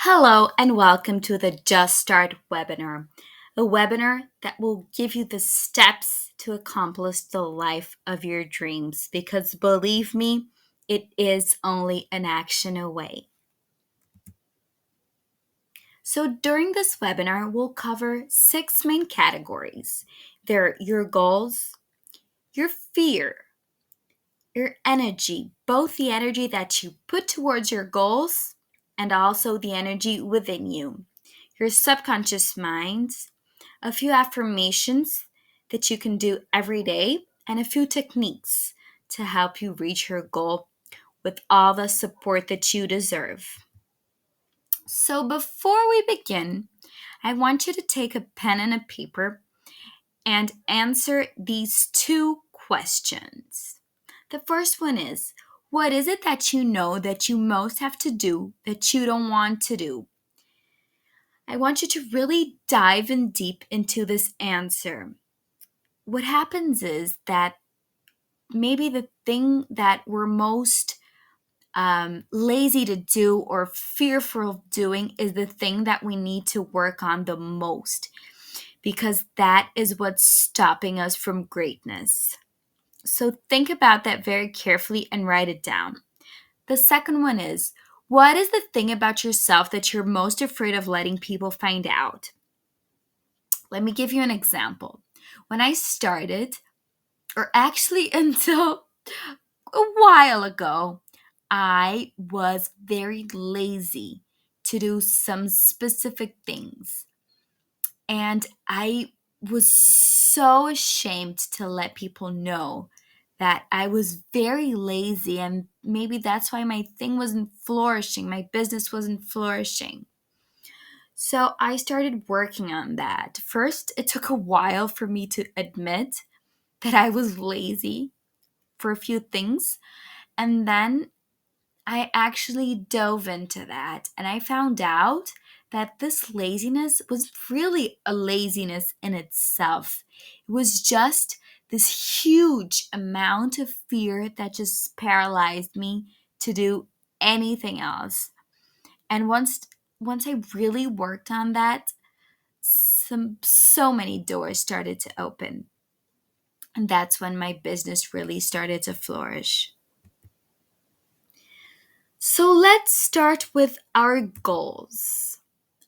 Hello and welcome to the Just Start webinar, a webinar that will give you the steps to accomplish the life of your dreams because believe me, it is only an action away. So during this webinar, we'll cover 6 main categories. They're your goals, your fear, your energy, both the energy that you put towards your goals and also the energy within you, your subconscious mind, a few affirmations that you can do every day, and a few techniques to help you reach your goal with all the support that you deserve. So, before we begin, I want you to take a pen and a paper and answer these two questions. The first one is, what is it that you know that you most have to do that you don't want to do? I want you to really dive in deep into this answer. What happens is that maybe the thing that we're most lazy to do or fearful of doing is the thing that we need to work on the most because that is what's stopping us from greatness. So think about that very carefully and write it down. The second one is, what is the thing about yourself that you're most afraid of letting people find out? Let me give you an example. When I started, or actually until a while ago, I was very lazy to do some specific things. And I was so ashamed to let people know that I was very lazy, and maybe that's why my thing wasn't flourishing, my business wasn't flourishing. So I started working on that. First, it took a while for me to admit that I was lazy for a few things, and then I actually dove into that and I found out that this laziness was really a laziness in itself. It was just this huge amount of fear that just paralyzed me to do anything else. And once I really worked on that, so many doors started to open. And that's when my business really started to flourish. So let's start with our goals.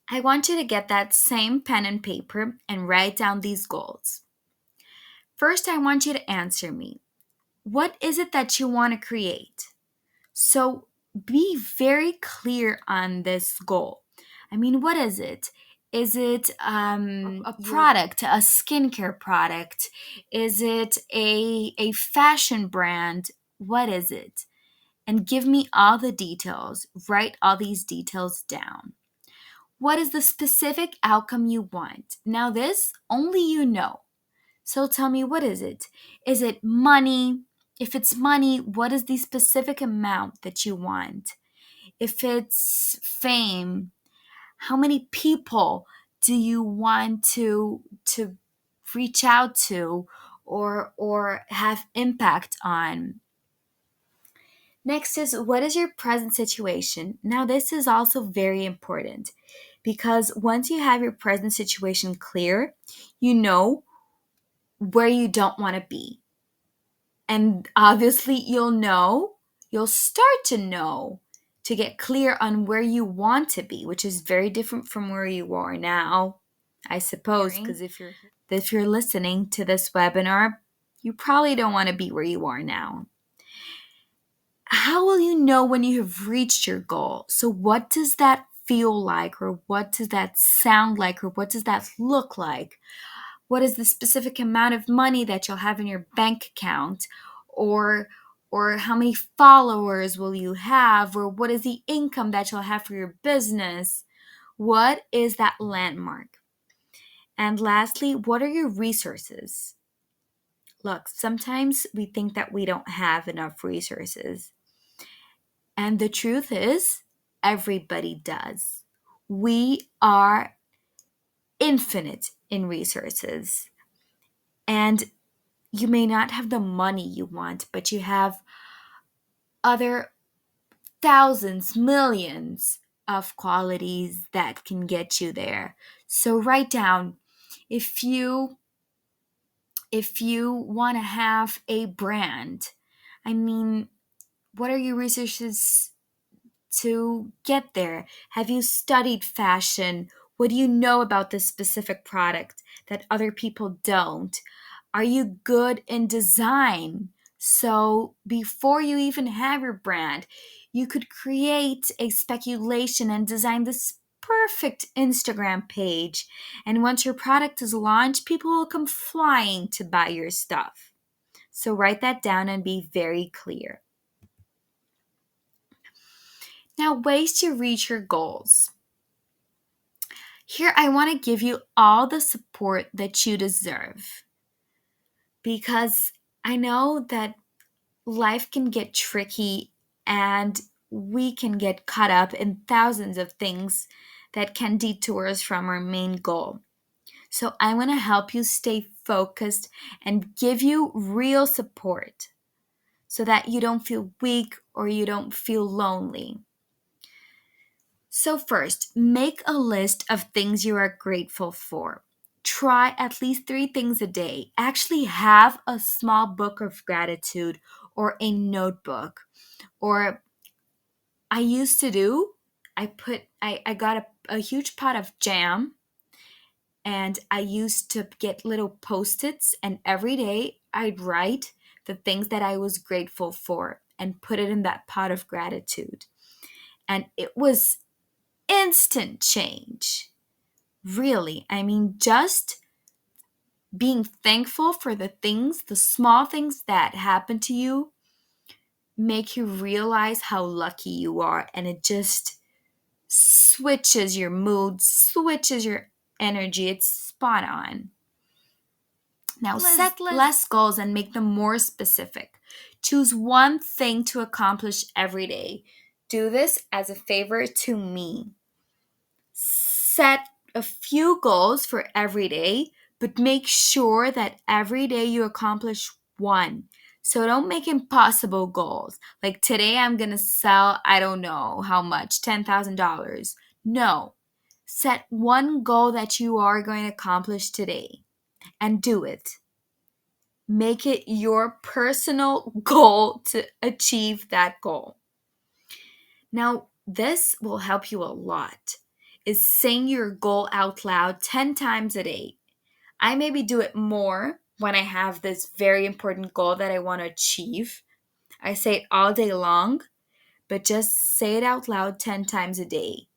I want you to get that same pen and paper and write down these goals. First, I want you to answer me. What is it that you want to create? So be very clear on this goal. I mean, what is it? Is it a product, a skincare product? Is it a fashion brand? What is it? And give me all the details. Write all these details down. What is the specific outcome you want? Now, this only you know. So tell me, what is it? Is it money? If it's money, what is the specific amount that you want? If it's fame, how many people do you want to reach out to or have impact on? Next is, what is your present situation? Now, this is also very important because once you have your present situation clear, you know where you don't want to be. And obviously, you'll start to know to get clear on where you want to be, which is very different from where you are now, I suppose, because if you're listening to this webinar, you probably don't want to be where you are now. How will you know when you have reached your goal? So, what does that feel like, or what does that sound like, or what does that look like? What is the specific amount of money that you'll have in your bank account? Or how many followers will you have? Or what is the income that you'll have for your business? What is that landmark? And lastly, what are your resources? Look, sometimes we think that we don't have enough resources. And the truth is, everybody does. We are infinite in resources. And you may not have the money you want, but you have other thousands, millions of qualities that can get you there. So write down, if you want to have a brand, I mean, what are your resources to get there? Have you studied fashion? What do you know about this specific product that other people don't? Are you good in design? So before you even have your brand, you could create a speculation and design this perfect Instagram page. And once your product is launched, people will come flying to buy your stuff. So write that down and be very clear. Now, ways to reach your goals. Here, I want to give you all the support that you deserve because I know that life can get tricky and we can get caught up in thousands of things that can detour us from our main goal. So, I want to help you stay focused and give you real support so that you don't feel weak or you don't feel lonely. So, first, make a list of things you are grateful for. Try at least 3 things a day. Actually, have a small book of gratitude or a notebook. Or I used to do, I got a huge pot of jam and I used to get little post its, and every day I'd write the things that I was grateful for and put it in that pot of gratitude. And it was instant change. Really. I mean, just being thankful for the things, the small things that happen to you, make you realize how lucky you are. And it just switches your mood, switches your energy. It's spot on. Now, set less goals and make them more specific. Choose one thing to accomplish every day. Do this as a favor to me. Set a few goals for every day, but make sure that every day you accomplish one. So don't make impossible goals. Like today I'm going to sell, I don't know how much, $10,000. No. Set one goal that you are going to accomplish today and do it. Make it your personal goal to achieve that goal. Now, this will help you a lot. Is saying your goal out loud 10 times a day. I maybe do it more when I have this very important goal that I want to achieve. I say it all day long, but just say it out loud 10 times a day.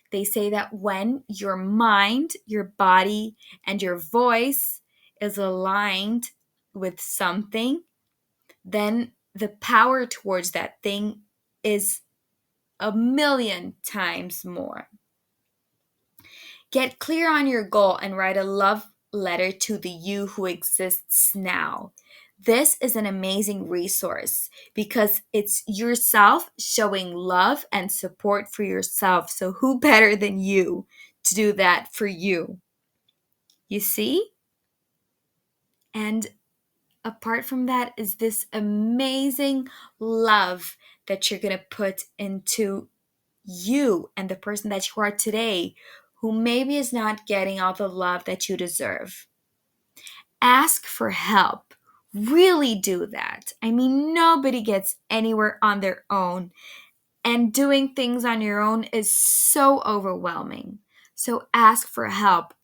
They say that when your mind, your body, and your voice is aligned with something, then the power towards that thing is a million times more. Get clear on your goal and write a love letter to the you who exists now. This is an amazing resource because it's yourself showing love and support for yourself. So, who better than you to do that for you? You see? And apart from that is this amazing love that you're going to put into you and the person that you are today, who maybe is not getting all the love that you deserve. Ask for help. Really do that. I mean, nobody gets anywhere on their own, and doing things on your own is so overwhelming. So ask for help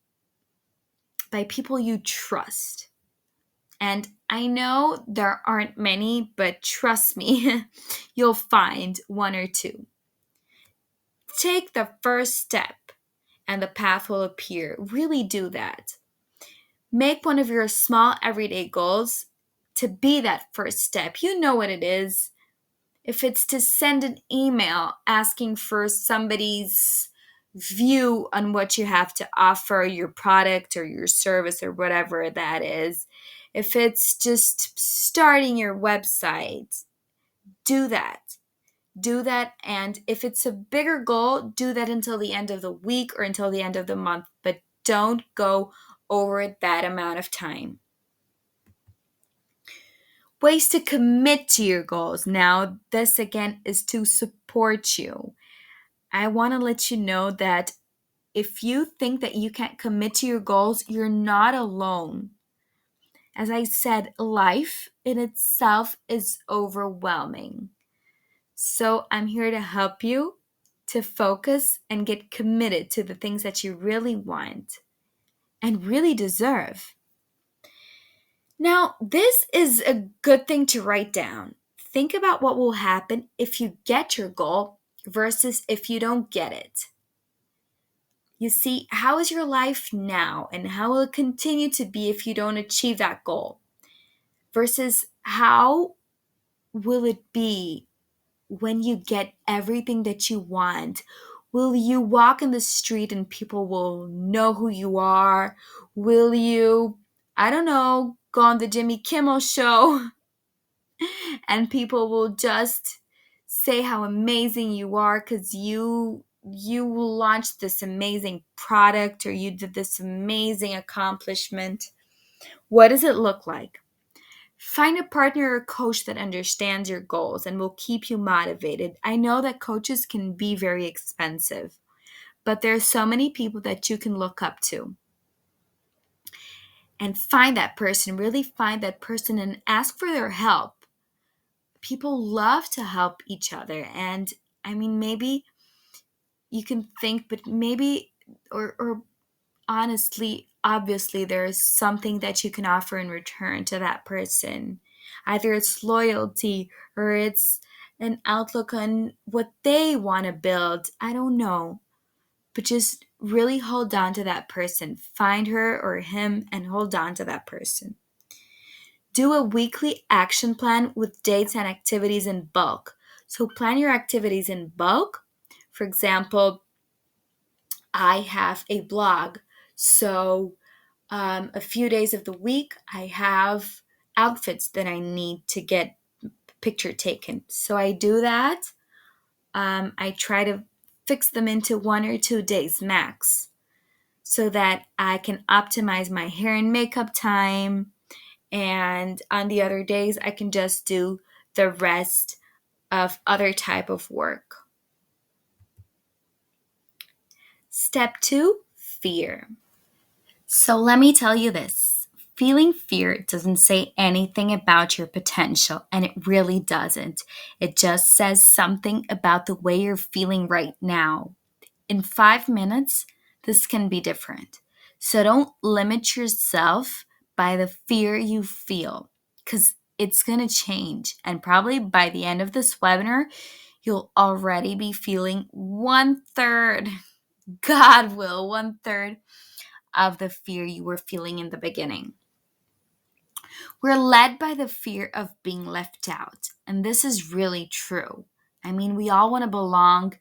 by people you trust. And I know there aren't many, but trust me, you'll find one or two. Take the first step and the path will appear. Really do that. Make one of your small everyday goals to be that first step. You know what it is. If it's to send an email asking for somebody's view on what you have to offer, your product or your service or whatever that is, if it's just starting your website, do that. Do that. And if it's a bigger goal, do that until the end of the week or until the end of the month, but don't go over that amount of time. Ways to commit to your goals. Now, this again is to support you. I want to let you know that if you think that you can't commit to your goals, you're not alone. As I said, life in itself is overwhelming. So I'm here to help you to focus and get committed to the things that you really want and really deserve. Now, this is a good thing to write down. Think about what will happen if you get your goal versus if you don't get it. You see, how is your life now and how will it continue to be if you don't achieve that goal? Versus how will it be when you get everything that you want? Will you walk in the street and people will know who you are? Will you, I don't know, go on the Jimmy Kimmel show and people will just say how amazing you are because you launched this amazing product or you did this amazing accomplishment? What does it look like? Find a partner or coach that understands your goals and will keep you motivated. I know that coaches can be very expensive, but there are so many people that you can look up to. And find that person, really find that person and ask for their help. People love to help each other. And I mean, maybe you can think, but maybe, or honestly, obviously, there is something that you can offer in return to that person. Either it's loyalty or it's an outlook on what they want to build. I don't know. But just really hold on to that person. Find her or him and hold on to that person. Do a weekly action plan with dates and activities in bulk. So plan your activities in bulk. For example, I have a blog. So a few days of the week, I have outfits that I need to get picture taken. So I do that. I try to fix them into 1 or 2 days max so that I can optimize my hair and makeup time. And on the other days, I can just do the rest of other type of work. Step 2, fear. So let me tell you this. Feeling fear doesn't say anything about your potential, and it really doesn't. It just says something about the way you're feeling right now. In 5 minutes, this can be different. So don't limit yourself by the fear you feel because it's going to change. And probably by the end of this webinar, you'll already be feeling 1/3. God will, 1/3 of the fear you were feeling in the beginning. We're led by the fear of being left out, and this is really true. I mean, we all want to belong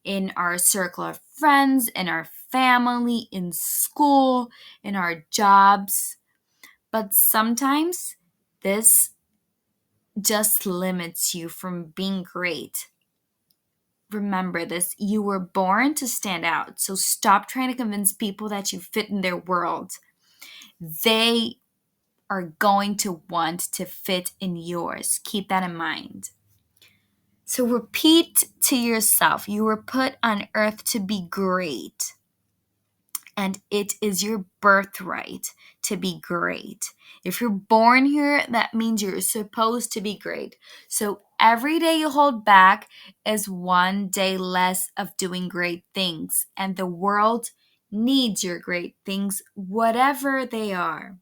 in our circle of friends, in our family, in school, in our jobs, but sometimes this just limits you from being great. Remember this, you were born to stand out, so stop trying to convince people that you fit in their world. They are going to want to fit in yours. Keep that in mind. So repeat to yourself, you were put on earth to be great. And it is your birthright to be great. If you're born here, that means you're supposed to be great. So every day you hold back is one day less of doing great things. And the world needs your great things, whatever they are.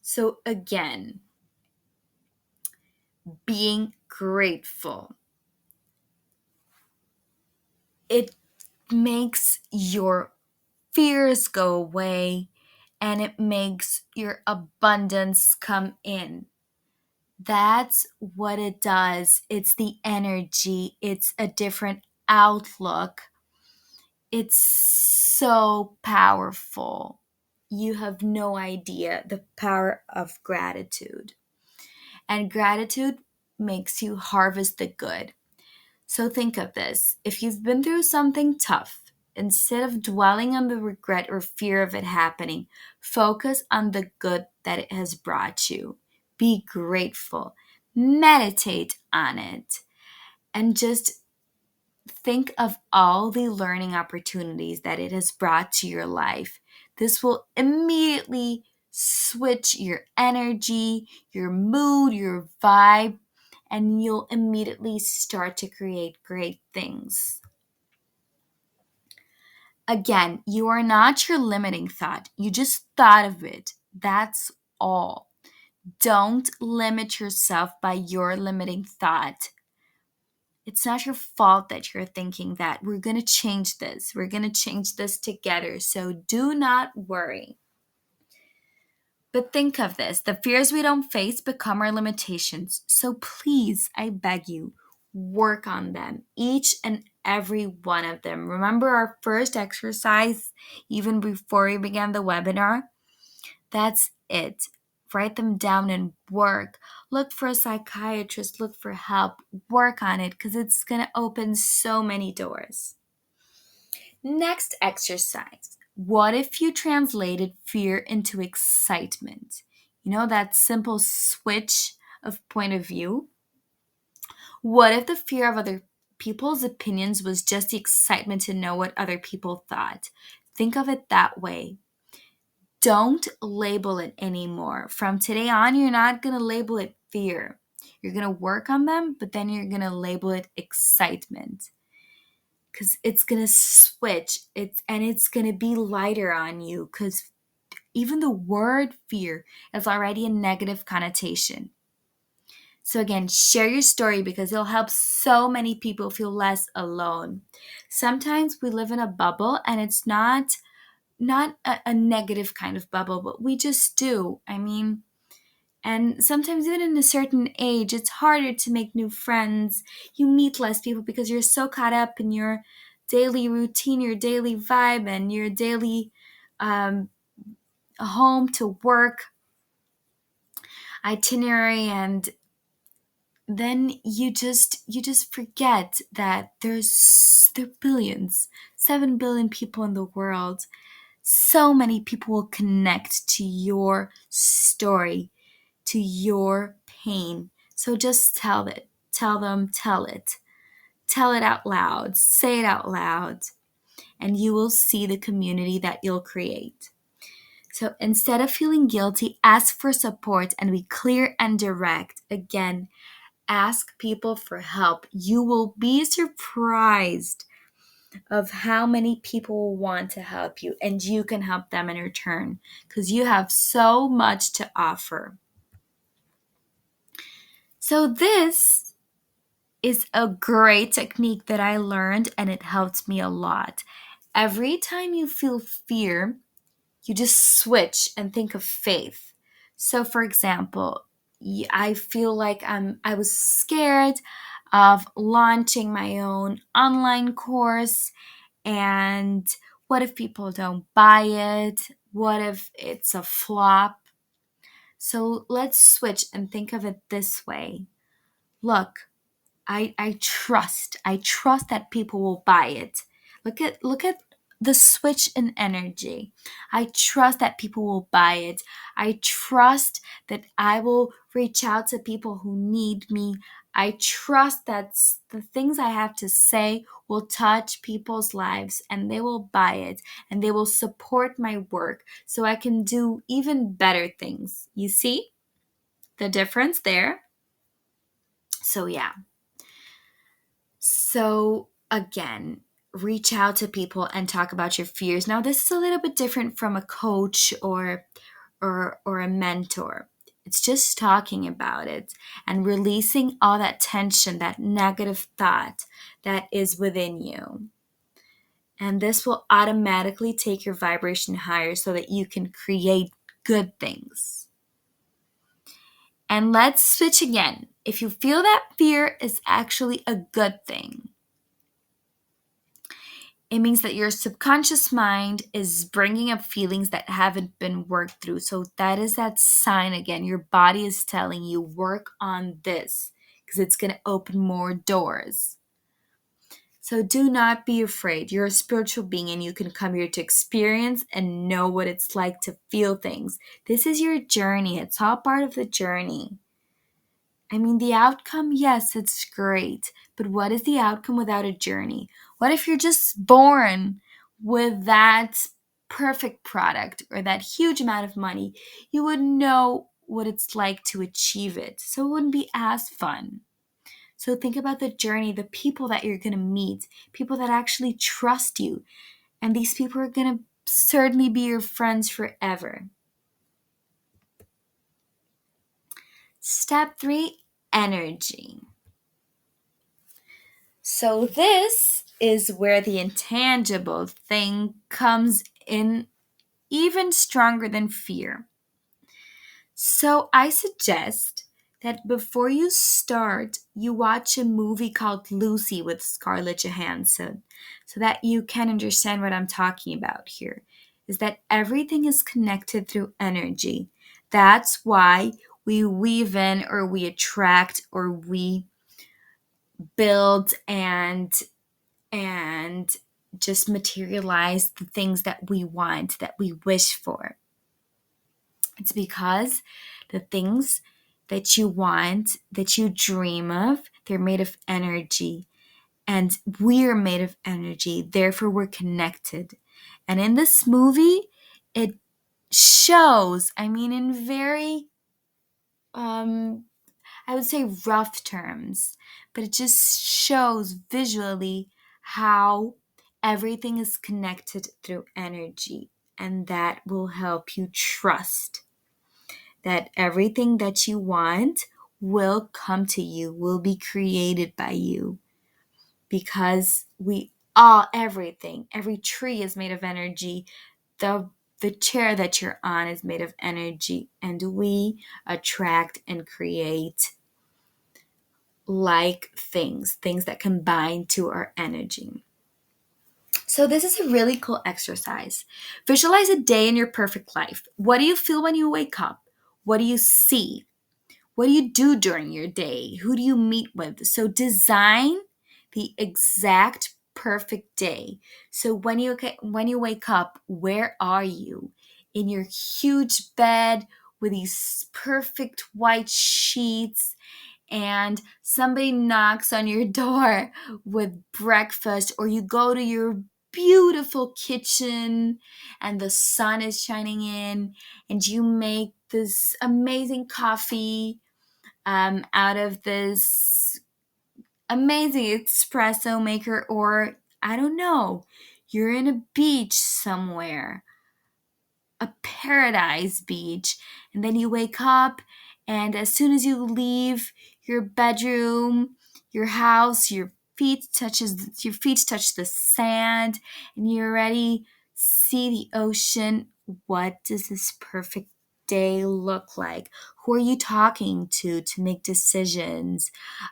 So again, being grateful. It makes your fears go away and it makes your abundance come in. That's what it does. It's the energy, it's a different outlook. It's so powerful. You have no idea the power of gratitude. And gratitude makes you harvest the good. So think of this. If you've been through something tough, instead of dwelling on the regret or fear of it happening, focus on the good that it has brought you. Be grateful. Meditate on it. And just think of all the learning opportunities that it has brought to your life. This will immediately switch your energy, your mood, your vibe, and you'll immediately start to create great things. Again, you are not your limiting thought. You just thought of it. That's all. Don't limit yourself by your limiting thought. It's not your fault that you're thinking that. We're going to change this. We're going to change this together. So do not worry. But think of this, the fears we don't face become our limitations. So please, I beg you, work on them, each and every one of them. Remember our first exercise, even before we began the webinar? That's it. Write them down and work. Look for a psychiatrist, look for help, work on it because it's going to open so many doors. Next exercise. What if you translated fear into excitement? You know, that simple switch of point of view? What if the fear of other people's opinions was just the excitement to know what other people thought? Think of it that way. Don't label it anymore. From today on, you're not going to label it fear. You're going to work on them, but then you're going to label it excitement. Because it's going to switch it's going to be lighter on you because even the word fear is already a negative connotation. So again, share your story because it'll help so many people feel less alone. Sometimes we live in a bubble and it's not a negative kind of bubble, but we just do. And sometimes even in a certain age, it's harder to make new friends. You meet less people because you're so caught up in your daily routine, your daily vibe, and your daily um, home to work itinerary, and then you just forget that there are billions, 7 billion people in the world. So many people will connect to your story, to your pain. So just tell it. Tell them, tell it. Tell it out loud. Say it out loud. And you will see the community that you'll create. So instead of feeling guilty, ask for support and be clear and direct. Again, ask people for help. You will be surprised of how many people want to help you, and you can help them in return because you have so much to offer. So this is a great technique that I learned and it helped me a lot. Every time you feel fear, you just switch and think of faith. So for example, I feel like I was scared of launching my own online course, and what if people don't buy it? What if it's a flop? So let's switch and think of it this way. Look, I trust that people will buy it. Look at the switch in energy. I trust that people will buy it. I trust that I will reach out to people who need me. I trust that the things I have to say will touch people's lives and they will buy it and they will support my work so I can do even better things. You see the difference there? So yeah. So, again, reach out to people and talk about your fears. Now, this is a little bit different from a coach or a mentor. It's just talking about it and releasing all that tension, that negative thought that is within you. And this will automatically take your vibration higher so that you can create good things. And let's switch again. If you feel that fear is actually a good thing, it means that your subconscious mind is bringing up feelings that haven't been worked through. So that is that sign again. Your body is telling you, work on this because it's going to open more doors. So do not be afraid. You're a spiritual being and you can come here to experience and know what it's like to feel things. This is your journey. It's all part of the journey. The outcome, yes, it's great. But what is the outcome without a journey? What if you're just born with that perfect product or that huge amount of money? You would know what it's like to achieve it. So it wouldn't be as fun. So think about the journey, the people that you're going to meet, people that actually trust you. And these people are going to certainly be your friends forever. Step 3, energy. So this is where the intangible thing comes in even stronger than fear. So I suggest that before you start, you watch a movie called Lucy with Scarlett Johansson so that you can understand what I'm talking about here. Is that everything is connected through energy. That's why we weave in or we attract or we build and just materialize the things that we want, that we wish for. It's because the things that you want, that you dream of, they're made of energy. And we're made of energy. Therefore, we're connected. And in this movie, it shows, in very, I would say rough terms, but it just shows visually how everything is connected through energy. And that will help you trust that everything that you want will come to you, will be created by you. Because we all, everything, every tree is made of energy. The chair that you're on is made of energy, and we attract and create like things that combine to our energy. So this is a really cool exercise. Visualize a day in your perfect life. What do you feel when you wake up? What do you see? What do you do during your day? Who do you meet with? So design the exact perfect day. So when you wake up, where are you? In your huge bed with these perfect white sheets, and somebody knocks on your door with breakfast, or you go to your beautiful kitchen and the sun is shining in and you make this amazing coffee out of this amazing espresso maker, or I don't know, you're in a beach somewhere, a paradise beach, and then you wake up, and as soon as you leave your bedroom, your house, your feet touch the sand, and you already see the ocean. What does this perfect day look like? Who are you talking to make decisions?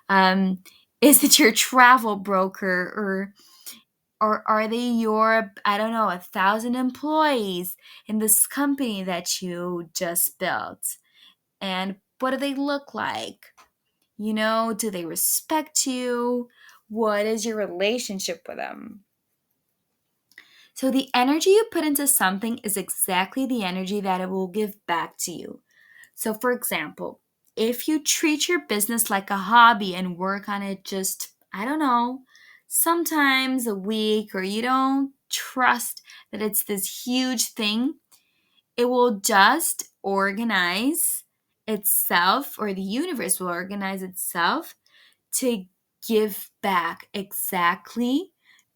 um, is it your travel broker, or are they your, I don't know, 1,000 employees in this company that you just built? And what do they look like? Do they respect you? What is your relationship with them? So the energy you put into something is exactly the energy that it will give back to you. So for example, if you treat your business like a hobby and work on it just, I don't know, sometimes a week, or you don't trust that it's this huge thing, it will just organize itself, or the universe will organize itself to give back exactly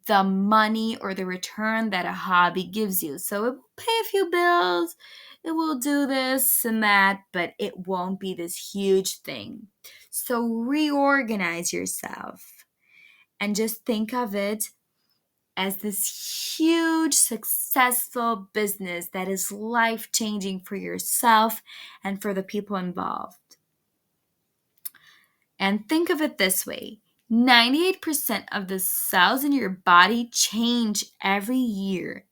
the money or the return that a hobby gives you. So it will pay a few bills, it will do this and that, but it won't be this huge thing. So reorganize yourself and just think of it as this huge, successful business that is life changing for yourself and for the people involved. And think of it this way: 98% of the cells in your body change every year.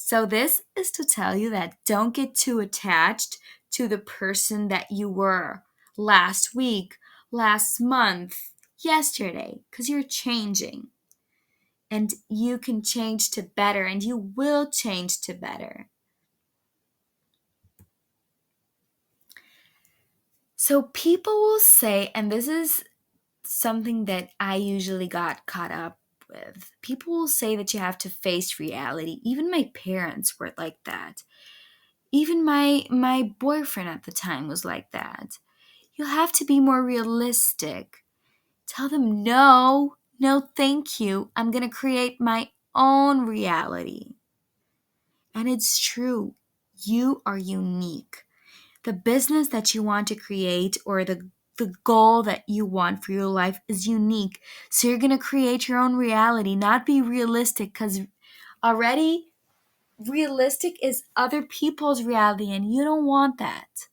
So, this is to tell you that don't get too attached to the person that you were last week, last month, yesterday, because you're changing. And you can change to better, and you will change to better. So, people will say, and this is something that I usually got caught up with. People will say that you have to face reality. Even my parents were like that. Even my boyfriend at the time was like that. You have to be more realistic. Tell them no, no thank you. I'm going to create my own reality. And it's true. You are unique. The business that you want to create or the goal that you want for your life is unique. So you're going to create your own reality, not be realistic, because already realistic is other people's reality and you don't want that.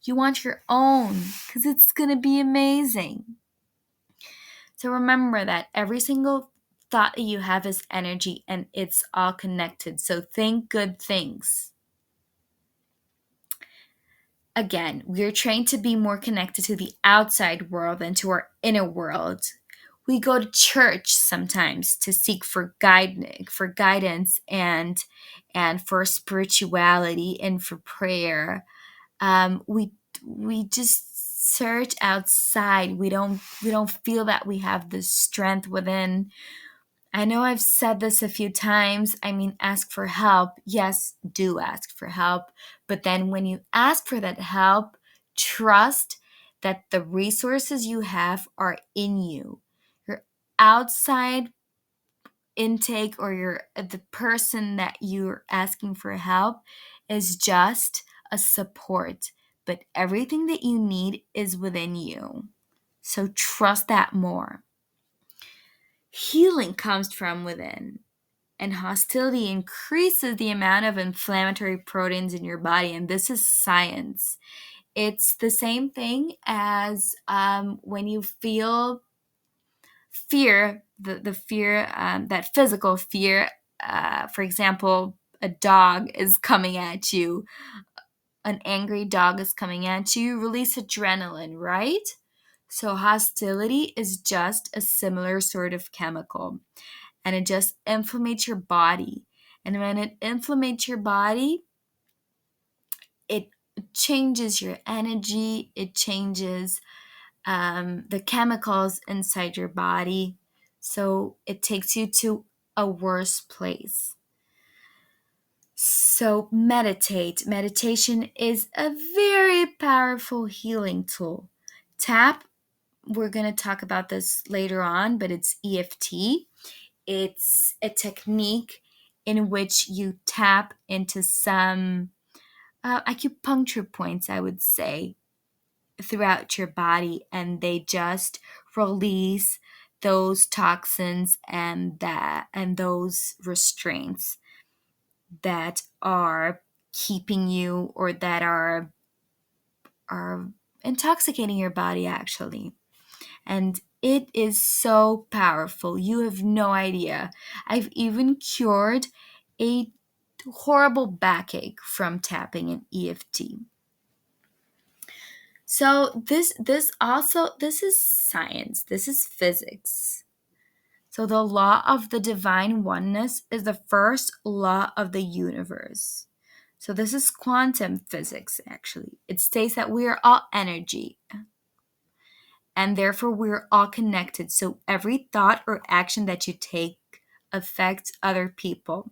You want your own because it's going to be amazing. So remember that every single thought that you have is energy and it's all connected. So think good things. Again, we are trained to be more connected to the outside world than to our inner world. We go to church sometimes to seek for guidance and for spirituality and for prayer. We just search outside. We don't feel that we have the strength within. I know I've said this a few times. I mean, ask for help. Yes, do ask for help. But then when you ask for that help, trust that the resources you have are in you. Your outside intake or the person that you're asking for help is just a support, but everything that you need is within you. So trust that more. Healing comes from within, and hostility increases the amount of inflammatory proteins in your body, and this is science. It's the same thing as when you feel fear, the fear, that physical fear. For example, a dog is coming at you, an angry dog is coming at you, release adrenaline, right? So hostility is just a similar sort of chemical, and it just inflammates your body. And when it inflammates your body, it changes your energy, it changes the chemicals inside your body. So it takes you to a worse place. So meditate. Meditation is a very powerful healing tool. Tap, we're going to talk about this later on, but it's EFT. It's a technique in which you tap into some acupuncture points, I would say, throughout your body, and they just release those toxins and those restraints that are keeping you or that are intoxicating your body actually. And it is so powerful. You have no idea. I've even cured a horrible backache from tapping an EFT. So this is science. This is physics. So the law of the divine oneness is the first law of the universe. So this is quantum physics actually. It states that we are all energy and therefore we're all connected. So every thought or action that you take affects other people.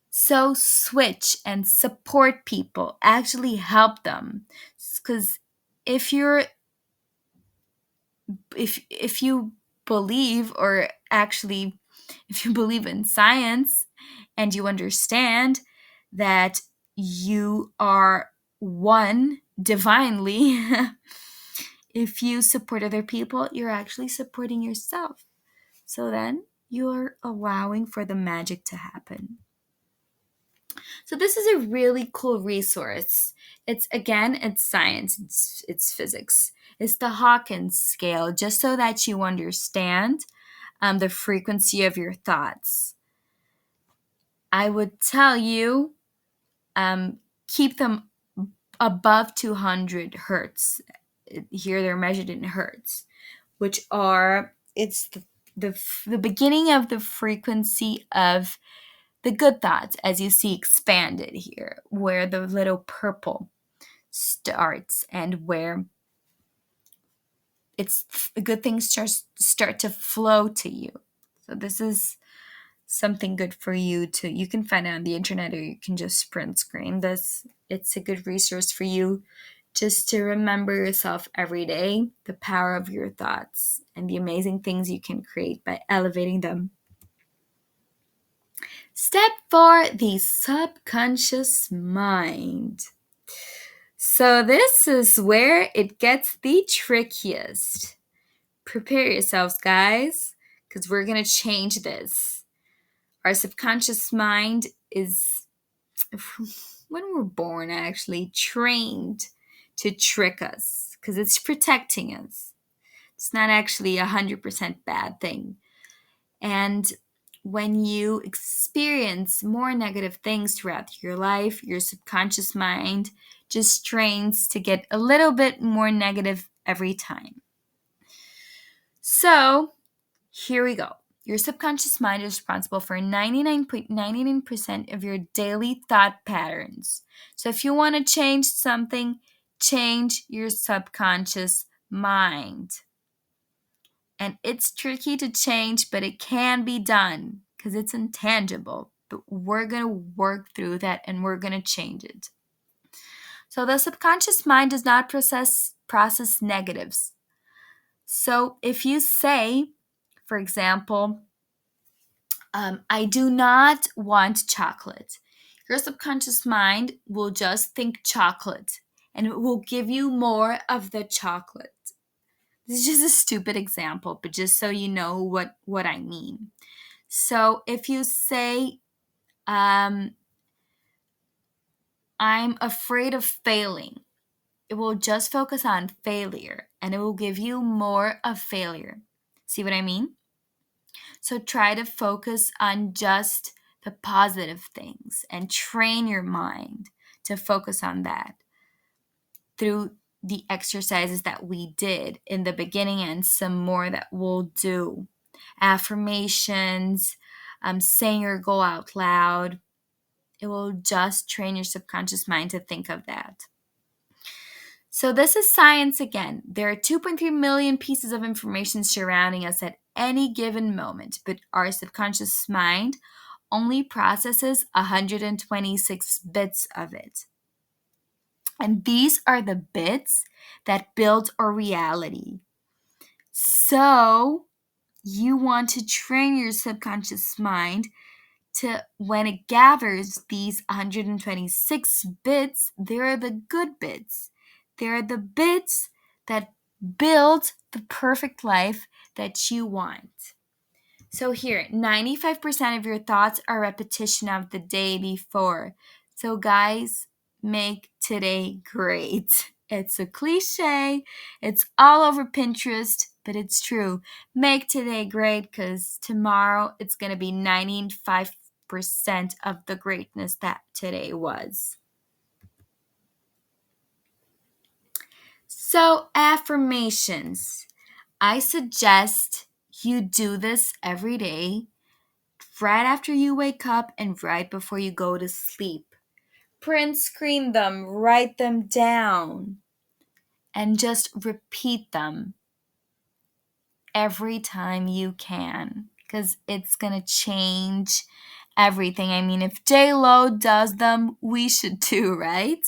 So switch and support people, actually help them. Because if you're if you believe or actually if you believe in science and you understand that you are one divinely, if you support other people, you're actually supporting yourself. So then you're allowing for the magic to happen. So this is a really cool resource. It's science, it's physics. It's the Hawkins scale, just so that you understand the frequency of your thoughts. I would tell you keep them above 200 hertz. Here they're measured in hertz, which are it's the beginning of the frequency of the good thoughts, as you see expanded here, where the little purple starts and where it's the good things start to flow to you. So this is something good for you to, you can find it on the internet or you can just print screen this. It's a good resource for you just to remember yourself every day, the power of your thoughts and the amazing things you can create by elevating them. Step 4, the subconscious mind. So this is where it gets the trickiest. Prepare yourselves, guys, because we're going to change this. Our subconscious mind is, when we're born, actually trained to trick us because it's protecting us. It's not actually 100% bad thing. And when you experience more negative things throughout your life, your subconscious mind just trains to get a little bit more negative every time. So, here we go. Your subconscious mind is responsible for 99.99% of your daily thought patterns. So if you want to change something, change your subconscious mind. And it's tricky to change, but it can be done because it's intangible. But we're going to work through that and we're going to change it. So the subconscious mind does not process negatives. So if you say, for example, I do not want chocolate, your subconscious mind will just think chocolate and it will give you more of the chocolate. This is just a stupid example, but just so you know what I mean. So if you say, I'm afraid of failing, it will just focus on failure and it will give you more of failure. See what I mean? So try to focus on just the positive things and train your mind to focus on that through the exercises that we did in the beginning and some more that we'll do. Affirmations, saying your goal out loud. It will just train your subconscious mind to think of that. So this is science again. There are 2.3 million pieces of information surrounding us at any given moment, but our subconscious mind only processes 126 bits of it. And these are the bits that build our reality. So you want to train your subconscious mind to, when it gathers these 126 bits, they're the good bits. They're the bits that build the perfect life that you want. So here, 95% of your thoughts are repetition of the day before. So guys, make today great. It's a cliche. It's all over Pinterest, but it's true. Make today great because tomorrow it's going to be 95% of the greatness that today was. So, affirmations. I suggest you do this every day, right after you wake up and right before you go to sleep. Print screen them, write them down, and just repeat them every time you can because it's going to change everything. I mean, if J-Lo does them, we should too, right?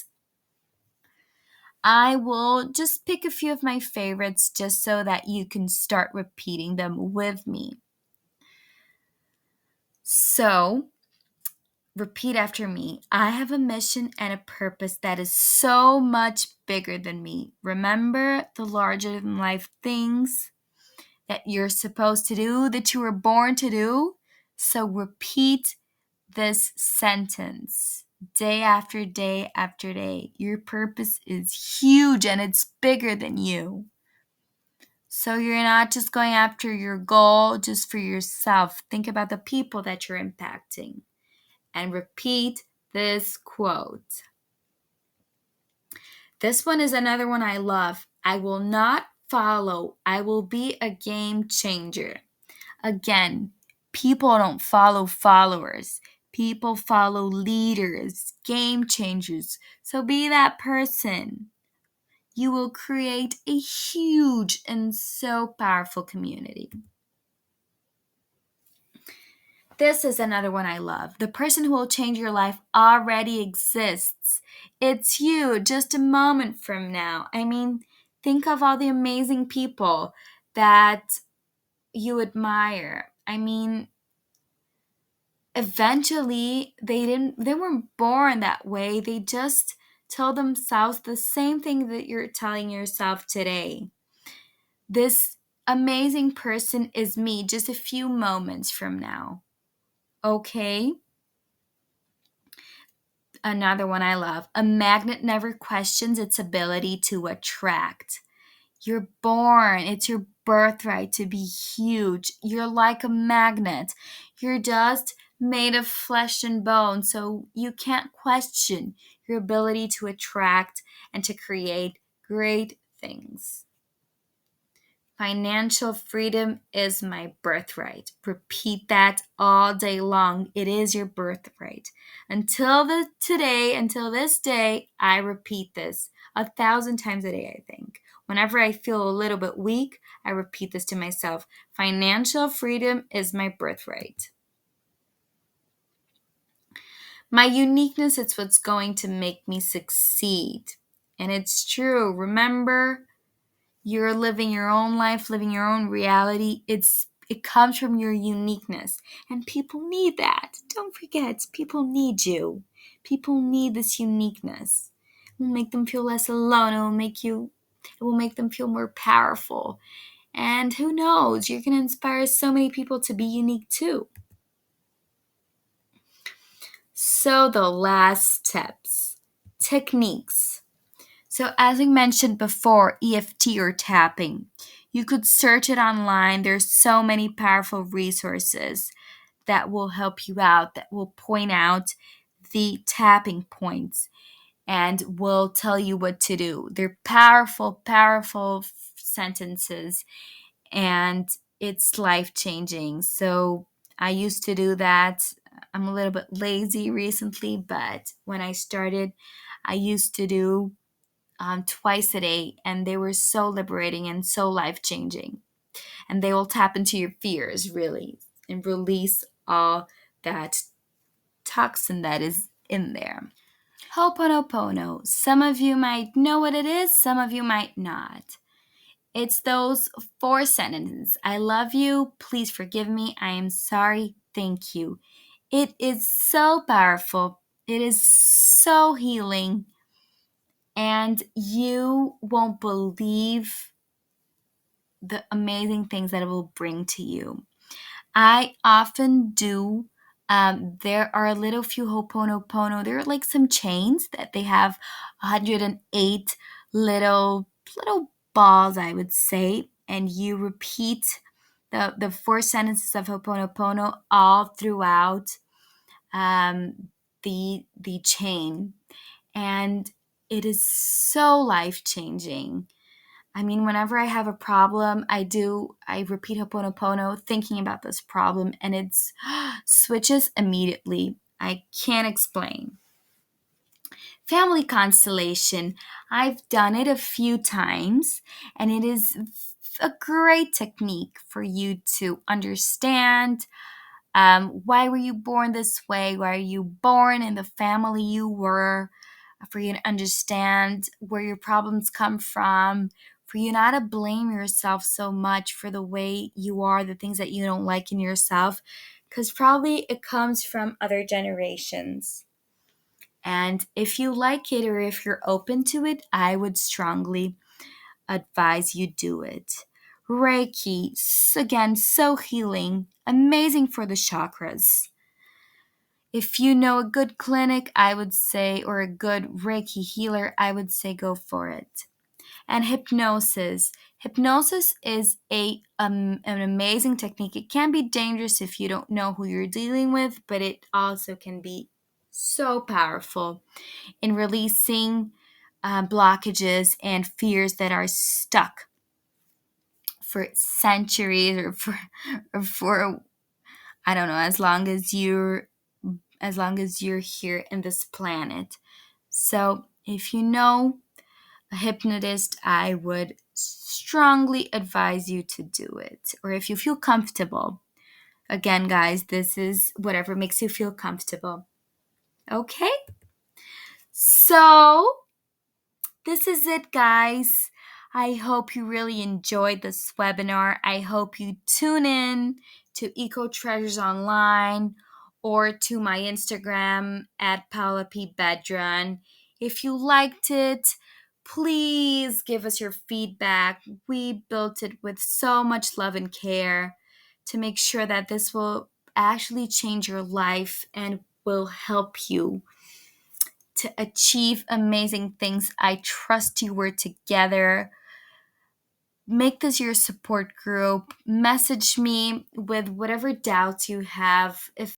I will just pick a few of my favorites just so that you can start repeating them with me. So, repeat after me. I have a mission and a purpose that is so much bigger than me. Remember the larger than life things that you're supposed to do, that you were born to do. So repeat this sentence day after day after day. Your purpose is huge and it's bigger than you. So you're not just going after your goal just for yourself. Think about the people that you're impacting. And repeat this quote. This one is another one I love. I will not follow. I will be a game changer. Again, people don't follow followers. People follow leaders, game changers. So be that person. You will create a huge and so powerful community. This is another one I love. The person who will change your life already exists. It's you just a moment from now. I mean, think of all the amazing people that you admire. I mean, eventually they weren't born that way. They just tell themselves the same thing that you're telling yourself today. This amazing person is me just a few moments from now. Okay? Another one I love. A magnet never questions its ability to attract. You're born, it's your birthright to be huge. You're like a magnet. You're just made of flesh and bone, so you can't question your ability to attract and to create great things. Financial freedom is my birthright. Repeat that all day long. It is your birthright. Until this day, I repeat this 1,000 times a day, I think. Whenever I feel a little bit weak, I repeat this to myself. Financial freedom is my birthright. My uniqueness is what's going to make me succeed. And it's true. Remember, you're living your own life, living your own reality. It comes from your uniqueness. And people need that. Don't forget, people need you. People need this uniqueness. It will make them feel less alone. It will make them feel more powerful. And who knows, you're going to inspire so many people to be unique too. So the last tips, techniques. So, as I mentioned before, EFT or tapping, you could search it online. There's so many powerful resources that will help you out, that will point out the tapping points and will tell you what to do. They're powerful, powerful sentences, and it's life changing. So, I used to do that. I'm a little bit lazy recently, but when I started, I used to do twice a day, and they were so liberating and so life changing. And they will tap into your fears, really, and release all that toxin that is in there. Ho'oponopono. Some of you might know what it is, some of you might not. It's those 4 sentences. I love you. Please forgive me. I am sorry. Thank you. It is so powerful. It is so healing. And you won't believe the amazing things that it will bring to you. I often do. There are a little few Ho'oponopono. There are like some chains that they have 108 little balls, I would say, and you repeat the 4 sentences of Ho'oponopono all throughout the chain, and it is so life changing. I mean, whenever I have a problem, I repeat Ho'oponopono thinking about this problem, and it's switches immediately. I can't explain. Family constellation. I've done it a few times, and it is a great technique for you to understand why were you born this way? Why are you born in the family you were? For you to understand where your problems come from, for you not to blame yourself so much for the way you are, the things that you don't like in yourself, because probably it comes from other generations. And if you like it or if you're open to it, I would strongly advise you do it. Reiki, again, so healing, amazing for the chakras. If you know a good clinic, I would say, or a good Reiki healer, I would say go for it. And hypnosis. Hypnosis is an amazing technique. It can be dangerous if you don't know who you're dealing with, but it also can be so powerful in releasing blockages and fears that are stuck for centuries or for I don't know, as long as you're here in this planet. So, if you know a hypnotist, I would strongly advise you to do it. Or if you feel comfortable, Again, guys, this is whatever makes you feel comfortable. Okay? So, this is it, guys. I hope you really enjoyed this webinar. I hope you tune in to Eco Treasures Online or to my Instagram at Paula P. Bedran. If you liked it, please give us your feedback. We built it with so much love and care to make sure that this will actually change your life and will help you to achieve amazing things. I trust you were together. Make this your support group. Message me with whatever doubts you have. If